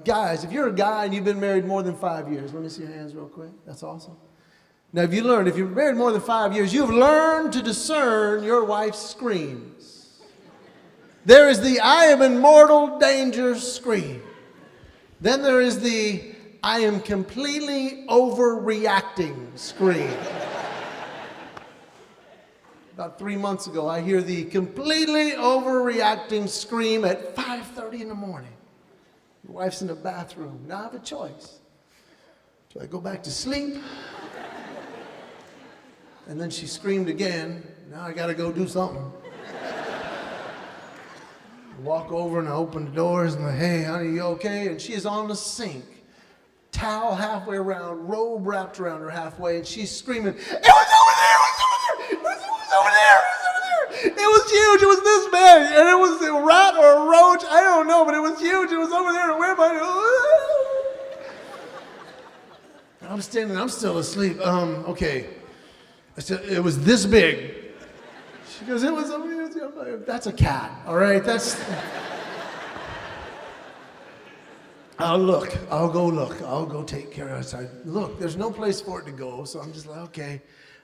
guys, if you're a guy and you've been married more than 5 years, let me see your hands real quick. That's awesome. Now, if you're married more than 5 years, you've learned to discern your wife's screams. There is the I am in mortal danger scream. Then there is the I am completely overreacting scream. About 3 months ago, I hear the completely overreacting scream at 5:30 in the morning. Your wife's in the bathroom. Now I have a choice. Do I go back to sleep? And then she screamed again. Now I got to go do something. I walk over and I open the doors and I, hey, honey, you okay? And she is on the sink, towel halfway around, robe wrapped around her halfway, and she's screaming, it was over there, it was over there, it was over there. It was huge, it was this big, and it was a rat or a roach, I don't know, but it was huge, it was over there, and where am I? I'm standing, I'm still asleep. Okay. I said, it was this big. She goes, it was over here. That's a cat, all right? I'll go take care of it. So look, there's no place for it to go, so I'm just like, okay.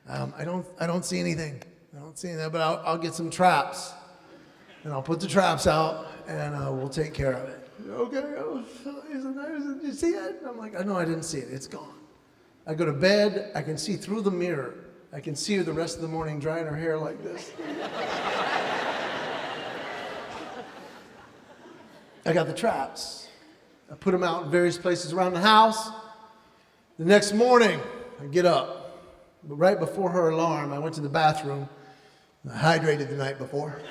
I don't see anything. But I'll get some traps, and I'll put the traps out, and we'll take care of it. Okay, did you see it? I'm like, no, I didn't see it. It's gone. I go to bed. I can see through the mirror. I can see her the rest of the morning drying her hair like this. I got the traps. I put them out in various places around the house. The next morning, I get up. But right before her alarm, I went to the bathroom. I hydrated the night before.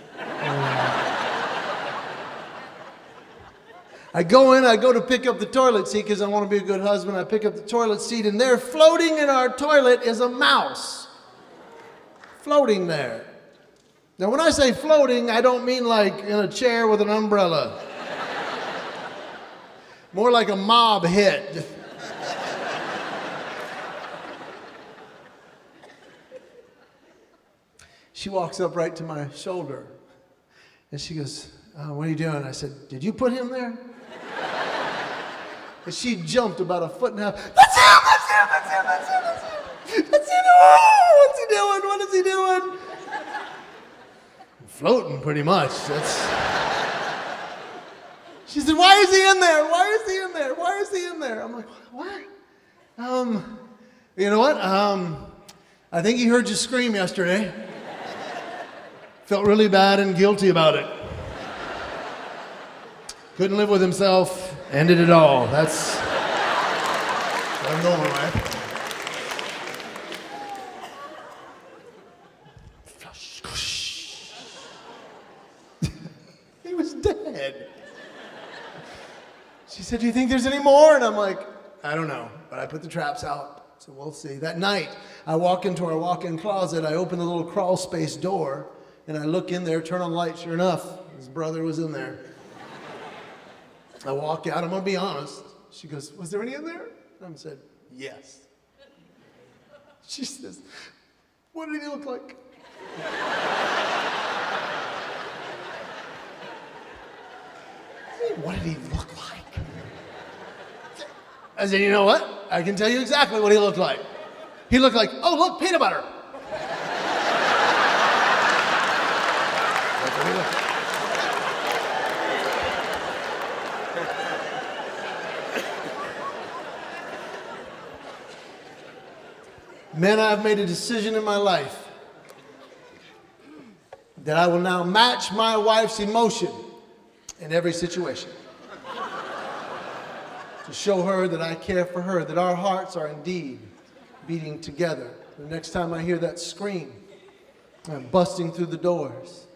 I go to pick up the toilet seat because I want to be a good husband. I pick up the toilet seat, and there, floating in our toilet, is a mouse. Floating there. Now, when I say floating, I don't mean like in a chair with an umbrella. More like a mob hit. She walks up right to my shoulder, and she goes, what are you doing? I said, did you put him there? And she jumped about 1.5 feet. That's him! Oh, what's he doing? What is he doing? Floating, pretty much. She said, why is he in there? Why is he in there? Why is he in there? I'm like, what? You know what? I think he heard you scream yesterday. Felt really bad and guilty about it. Couldn't live with himself. Ended it all. That's what I'm going with. He was dead. She said, do you think there's any more? And I'm like, I don't know, but I put the traps out, so we'll see. That night, I walk into our walk-in closet, I open the little crawl space door, and I look in there, turn on the light, sure enough, his brother was in there. I walk out, I'm gonna be honest. She goes, was there any in there? And I said, yes. She says, what did he look like? What did he look like? I said, you know what? I can tell you exactly what he looked like. He looked like, oh, look, peanut butter. That's what he looked like. Men, I've made a decision in my life that I will now match my wife's emotion in every situation. To show her that I care for her, that our hearts are indeed beating together. The next time I hear that scream, I'm busting through the doors.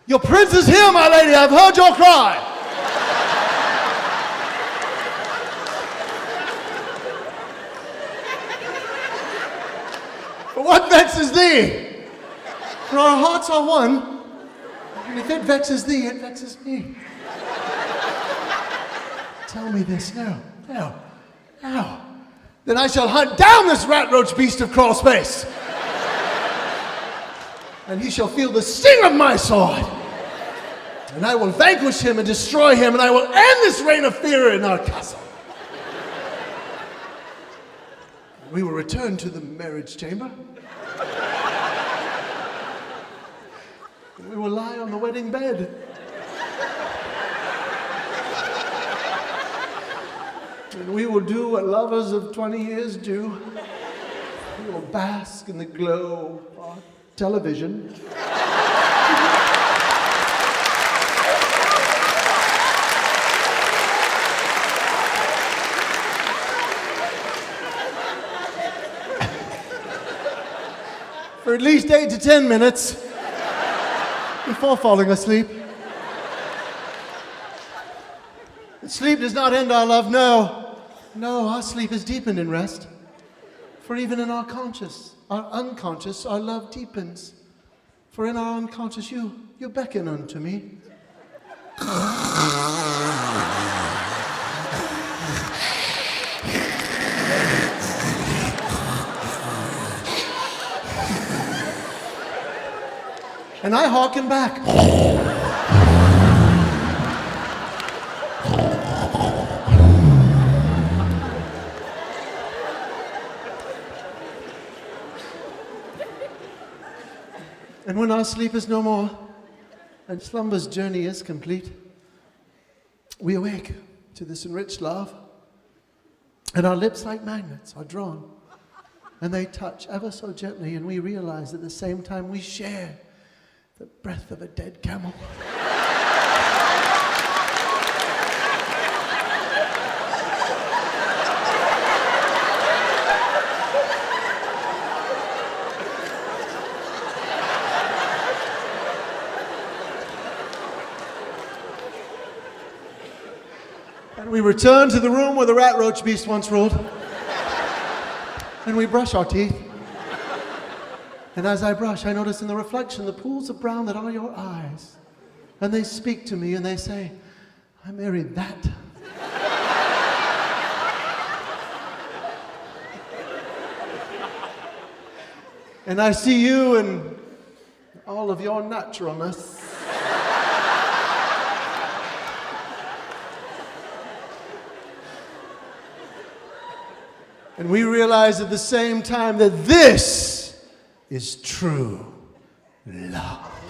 Your prince is here, my lady, I've heard your cry. But what vexes thee? For our hearts are one, and if it vexes thee, it vexes me. Tell me this now. Then I shall hunt down this rat roach beast of crawl space. And he shall feel the sting of my sword. And I will vanquish him and destroy him, and I will end this reign of fear in our castle. We will return to the marriage chamber. And we will lie on the wedding bed. And we will do what lovers of 20 years do. We will bask in the glow of television. For at least 8 to 10 minutes before falling asleep. Sleep does not end our love, no. No, our sleep is deepened in rest. For even in our unconscious, our love deepens. For in our unconscious, you beckon unto me. And I hearken back. And when our sleep is no more, and slumber's journey is complete, we awake to this enriched love, and our lips like magnets are drawn, and they touch ever so gently, and we realize at the same time we share the breath of a dead camel. And we return to the room where the rat roach beast once ruled. And we brush our teeth. And as I brush, I notice in the reflection the pools of brown that are your eyes. And they speak to me and they say, I married that. And I see you in all of your naturalness. And we realize at the same time that this is true love.